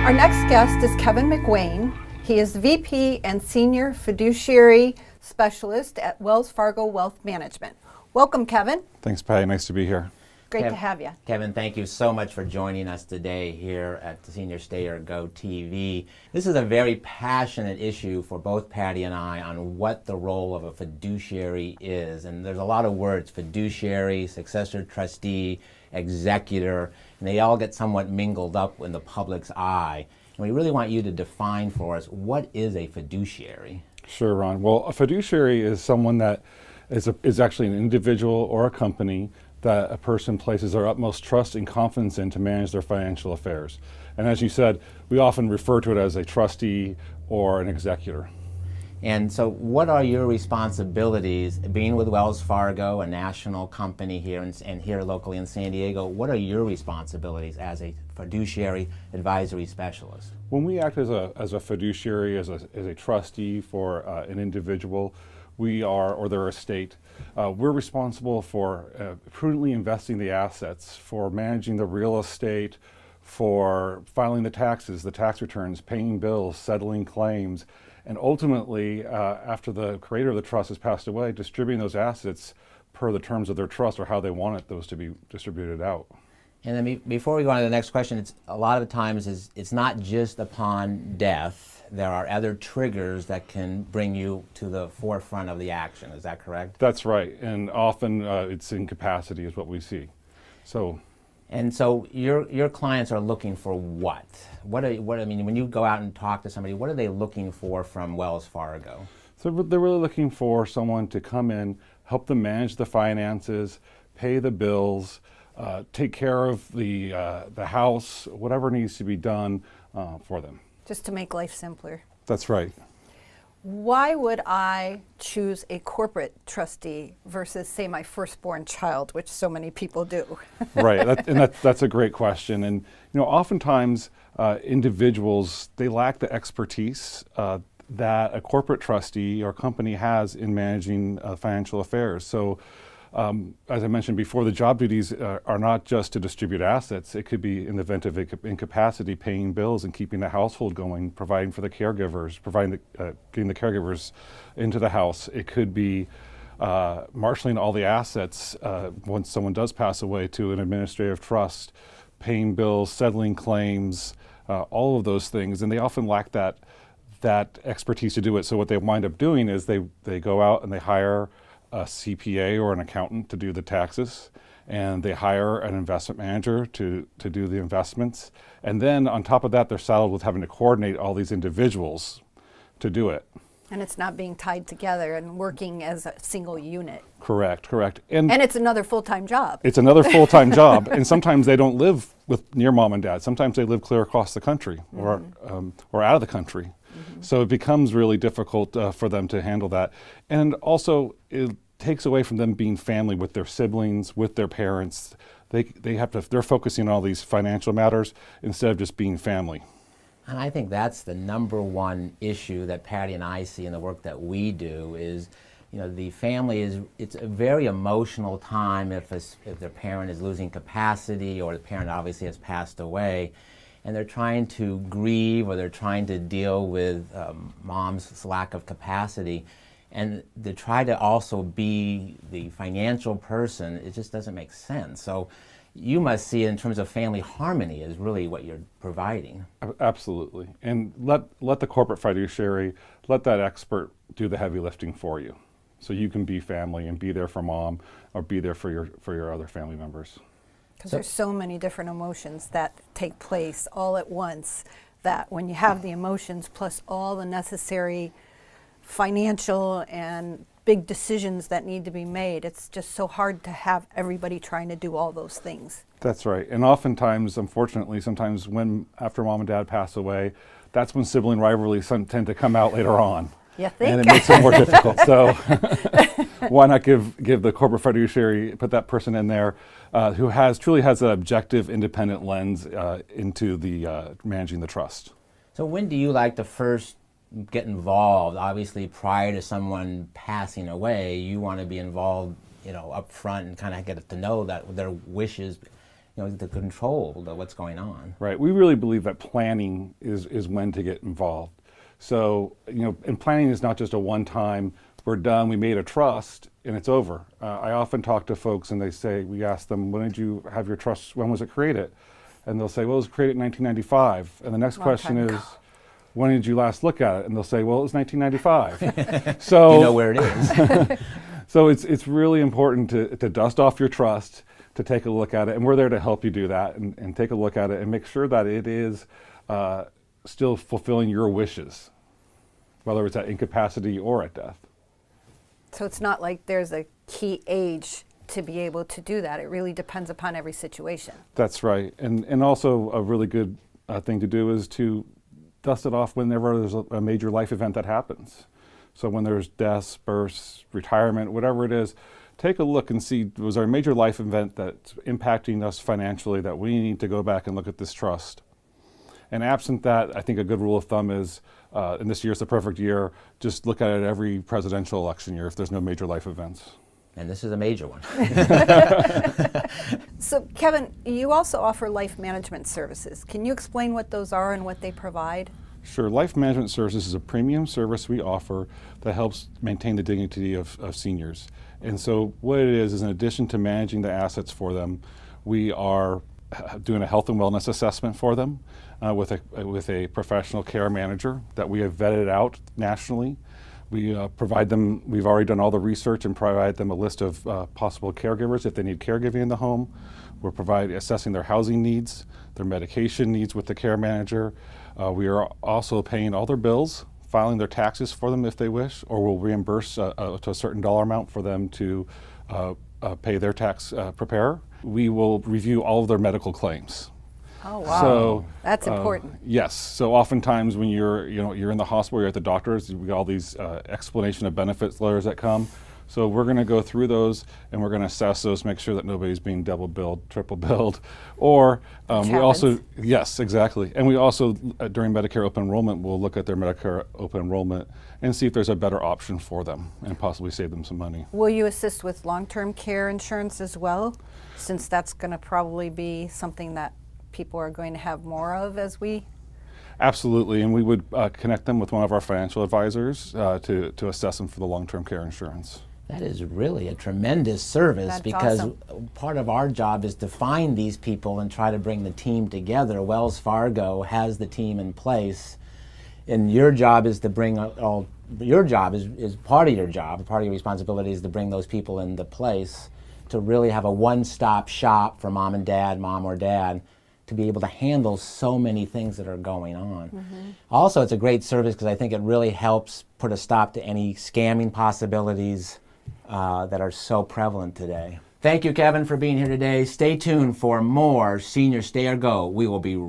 Our next guest is Kevin McWayne. He is VP and Senior Fiduciary Specialist at Wells Fargo Wealth Management. Welcome, Kevin. Thanks, Patty. Nice to be here. Great to have you. Kevin, thank you so much for joining us today here at the Senior Stay or Go TV. This is a very passionate issue for both Patty and I on what the role of a fiduciary is. And there's a lot of words: fiduciary, successor trustee, executor, and they all get somewhat mingled up in the public's eye. And we really want you to define for us, what is a fiduciary? Sure, Ron. Well, a fiduciary is someone that is actually an individual or a company that a person places their utmost trust and confidence in to manage their financial affairs. And as you said, we often refer to it as a trustee or an executor. And so what are your responsibilities, being with Wells Fargo, a national company here and here locally in San Diego, what are your responsibilities as a fiduciary advisory specialist? When we act as a fiduciary, as a trustee for an individual, or their estate, we're responsible for prudently investing the assets, for managing the real estate, for filing the taxes, the tax returns, paying bills, settling claims, and ultimately, after the creator of the trust has passed away, distributing those assets per the terms of their trust or how they want those to be distributed out. And then before we go on to the next question, a lot of the times it's not just upon death. There are other triggers that can bring you to the forefront of the action. Is that correct? That's right. And often it's incapacity is what we see. And so your clients are looking for what? When you go out and talk to somebody, what are they looking for from Wells Fargo? So they're really looking for someone to come in, help them manage the finances, pay the bills, take care of the house, whatever needs to be done for them. Just to make life simpler. That's right. Why would I choose a corporate trustee versus, say, my firstborn child, which so many people do? Right, that's a great question. And oftentimes individuals, they lack the expertise that a corporate trustee or company has in managing financial affairs. So as I mentioned before, the job duties are not just to distribute assets. It could be, in the event of incapacity, paying bills and keeping the household going, providing for the caregivers, getting the caregivers into the house. It could be marshaling all the assets once someone does pass away to an administrative trust, paying bills, settling claims, all of those things. And they often lack that expertise to do it. So what they wind up doing is they go out and they hire a CPA or an accountant to do the taxes, and they hire an investment manager to do the investments. And then on top of that, they're saddled with having to coordinate all these individuals to do it. And it's not being tied together and working as a single unit. Correct. And it's another full-time job. It's another full-time job. And sometimes they don't live near mom and dad. Sometimes they live clear across the country or out of the country. Mm-hmm. So it becomes really difficult for them to handle that. And also, it takes away from them being family with their siblings, with their parents. They're focusing on all these financial matters instead of just being family. And I think that's the number one issue that Patty and I see in the work that we do is, the family it's a very emotional time if their parent is losing capacity or the parent obviously has passed away, and they're trying to grieve or they're trying to deal with mom's lack of capacity. And to try to also be the financial person, it just doesn't make sense. So you must see it in terms of family harmony is really what you're providing. Absolutely. And let the corporate fiduciary, let that expert do the heavy lifting for you. So you can be family and be there for mom or be there for your other family members. Because there's so many different emotions that take place all at once that when you have the emotions plus all the necessary financial and big decisions that need to be made, it's just so hard to have everybody trying to do all those things. That's right. And oftentimes, unfortunately, sometimes after mom and dad pass away, that's when sibling rivalries tend to come out later on. You think? And it makes it more difficult. So why not give the corporate fiduciary, put that person in there who truly has an objective, independent lens into the managing the trust. So when do you like to first get involved? Obviously, prior to someone passing away, you want to be involved, up front and kind of get to know their wishes the control of what's going on. Right. We really believe that planning is when to get involved. So, and planning is not just a one-time, we're done, we made a trust, and it's over. I often talk to folks and we ask them, when did you have your trust, when was it created? And they'll say, well, it was created in 1995. And the next Long question time is, ago. when did you last look at it? And they'll say, well, it was 1995. So, You know where it is. so it's really important to dust off your trust, to take a look at it, and we're there to help you do that and take a look at it and make sure that it is still fulfilling your wishes, whether it's at incapacity or at death. So it's not like there's a key age to be able to do that. It really depends upon every situation. That's right. And also a really good thing to do is to dust it off whenever there's a major life event that happens. So when there's deaths, births, retirement, whatever it is, take a look and see, was there a major life event that's impacting us financially that we need to go back and look at this trust? And absent that, I think a good rule of thumb is, and this year's the perfect year, just look at it every presidential election year if there's no major life events. And this is a major one. So Kevin, you also offer life management services. Can you explain what those are and what they provide? Sure. Life Management Services is a premium service we offer that helps maintain the dignity of seniors. And so what it is in addition to managing the assets for them, we are doing a health and wellness assessment for them with a professional care manager that we have vetted out nationally. We provide them, we've already done all the research and provide them a list of possible caregivers if they need caregiving in the home. We're assessing their housing needs, their medication needs with the care manager. We are also paying all their bills, filing their taxes for them if they wish, or we'll reimburse to a certain dollar amount for them to pay their tax preparer. We will review all of their medical claims. Oh, wow. So That's important. yes. So oftentimes when you're in the hospital, you're at the doctor's, we get all these explanation of benefits letters that come. So we're going to go through those and we're going to assess those, make sure that nobody's being double billed, triple billed, or we also, yes, exactly. And we also, during Medicare open enrollment, we'll look at their Medicare open enrollment and see if there's a better option for them and possibly save them some money. Will you assist with long-term care insurance as well, since that's going to probably be something that people are going to have more of as we? Absolutely, and we would connect them with one of our financial advisors to assess them for the long-term care insurance. That is really a tremendous service. That's because awesome. Part of our job is to find these people and try to bring the team together. Wells Fargo has the team in place, and your job is to bring all. Your job is part of your job. Part of your responsibility is to bring those people into place to really have a one-stop shop for mom and dad, mom or dad, to be able to handle so many things that are going on. Mm-hmm. Also, it's a great service because I think it really helps put a stop to any scamming possibilities that are so prevalent today. Thank you, Kevin, for being here today. Stay tuned for more Senior Stay or Go. We will be